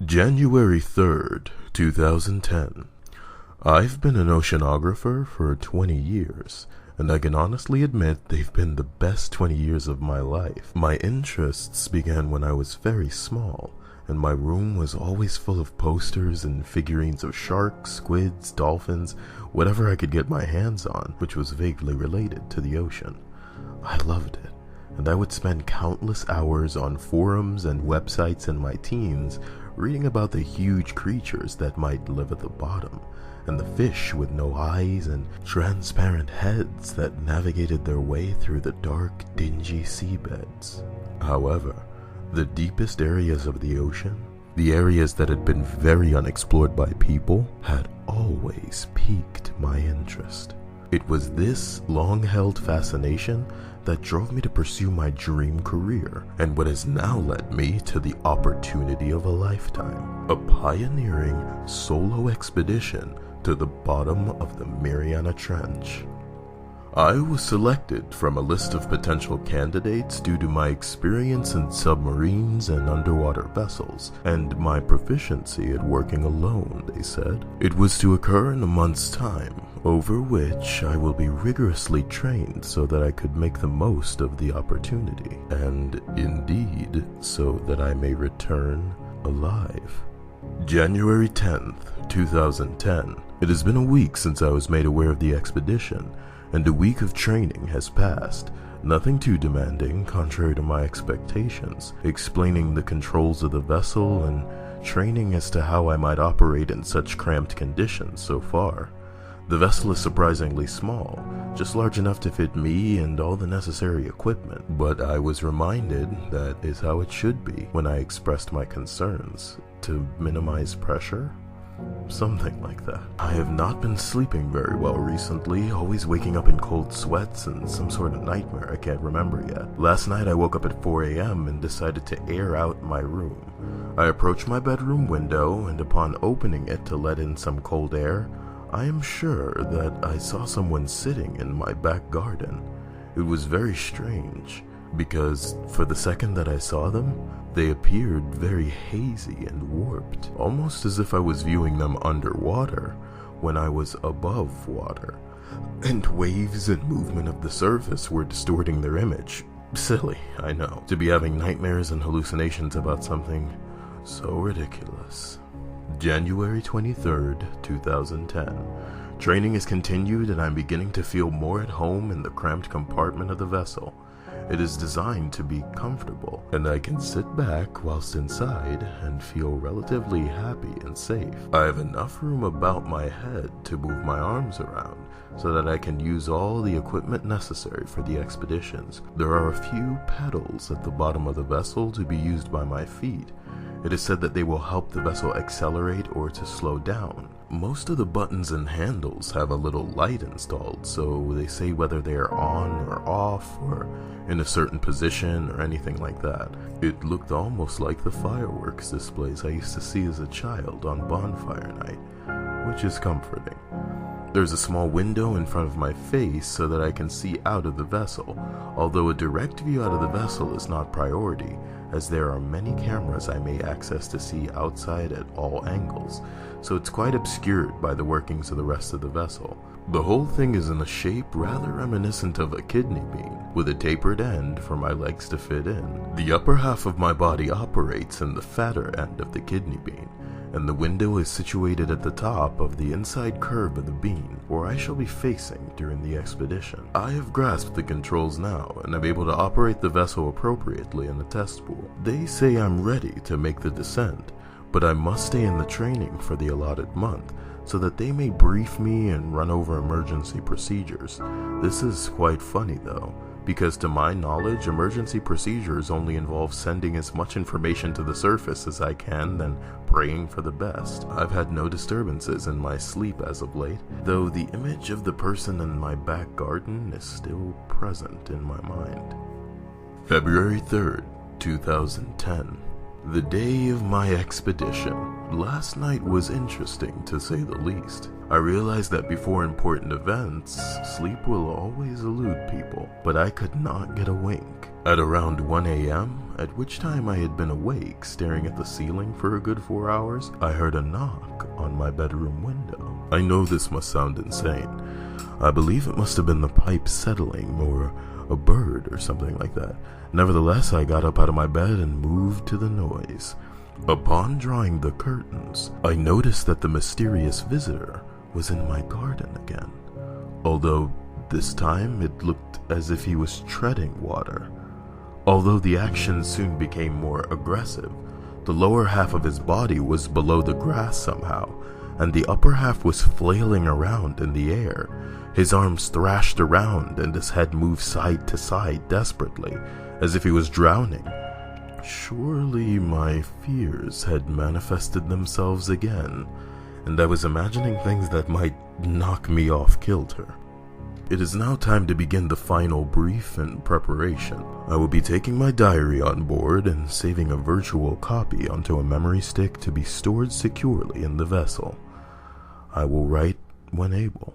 January 3rd, 2010. I've been an oceanographer for 20 years, and I can honestly admit they've been the best 20 years of my life. My interests began when I was very small, and my room was always full of posters and figurines of sharks, squids, dolphins, whatever I could get my hands on, which was vaguely related to the ocean. I loved it, and I would spend countless hours on forums and websites in my teens reading about the huge creatures that might live at the bottom, and the fish with no eyes and transparent heads that navigated their way through the dark, dingy seabeds. However, the deepest areas of the ocean, the areas that had been very unexplored by people, had always piqued my interest. It was this long-held fascination that drove me to pursue my dream career, and what has now led me to the opportunity of a lifetime, a pioneering solo expedition to the bottom of the Mariana Trench. I was selected from a list of potential candidates due to my experience in submarines and underwater vessels, and my proficiency at working alone, they said. It was to occur in a month's time, over which I will be rigorously trained so that I could make the most of the opportunity, and indeed, so that I may return alive. January 10th, 2010. It has been a week since I was made aware of the expedition, and a week of training has passed. Nothing too demanding, contrary to my expectations, explaining the controls of the vessel and training as to how I might operate in such cramped conditions so far. The vessel is surprisingly small, just large enough to fit me and all the necessary equipment, but I was reminded that is how it should be when I expressed my concerns, to minimize pressure. Something like that. I have not been sleeping very well recently, always waking up in cold sweats and some sort of nightmare I can't remember yet. Last night I woke up at 4 a.m. and decided to air out my room. I approached my bedroom window, and upon opening it to let in some cold air, I am sure that I saw someone sitting in my back garden. It was very strange, because for the second that I saw them, they appeared very hazy and warped, almost as if I was viewing them underwater when I was above water, and waves and movement of the surface were distorting their image. Silly, I know, to be having nightmares and hallucinations about something so ridiculous. January 23rd, 2010. Training is continued, and I'm beginning to feel more at home in the cramped compartment of the vessel. It is designed to be comfortable, and I can sit back whilst inside and feel relatively happy and safe. I have enough room about my head to move my arms around so that I can use all the equipment necessary for the expeditions. There are a few pedals at the bottom of the vessel to be used by my feet. It is said that they will help the vessel accelerate or to slow down. Most of the buttons and handles have a little light installed, so they say whether they are on or off or in a certain position or anything like that. It looked almost like the fireworks displays I used to see as a child on bonfire night, which is comforting. There's a small window in front of my face so that I can see out of the vessel, although a direct view out of the vessel is not priority, as there are many cameras I may access to see outside at all angles, so it's quite obscured by the workings of the rest of the vessel. The whole thing is in a shape rather reminiscent of a kidney bean, with a tapered end for my legs to fit in. The upper half of my body operates in the fatter end of the kidney bean, and the window is situated at the top of the inside curve of the bean, where I shall be facing during the expedition. I have grasped the controls now, and am able to operate the vessel appropriately in the test pool. They say I'm ready to make the descent, but I must stay in the training for the allotted month, so that they may brief me and run over emergency procedures. This is quite funny though, because to my knowledge, emergency procedures only involve sending as much information to the surface as I can, then praying for the best. I've had no disturbances in my sleep as of late, though the image of the person in my back garden is still present in my mind. February 3rd, 2010. The day of my expedition. Last night was interesting, to say the least. I realized that before important events, sleep will always elude people, but I could not get a wink. At around 1 a.m., at which time I had been awake, staring at the ceiling for a good 4 hours, I heard a knock on my bedroom window. I know this must sound insane. I believe it must have been the pipe settling, or a bird or something like that. Nevertheless, I got up out of my bed and moved to the noise. Upon drawing the curtains, I noticed that the mysterious visitor was in my garden again, although this time it looked as if he was treading water. Although the action soon became more aggressive, the lower half of his body was below the grass somehow, and the upper half was flailing around in the air. His arms thrashed around and his head moved side to side desperately, as if he was drowning. Surely my fears had manifested themselves again, and I was imagining things that might knock me off kilter. It is now time to begin the final brief and preparation. I will be taking my diary on board and saving a virtual copy onto a memory stick to be stored securely in the vessel. I will write when able.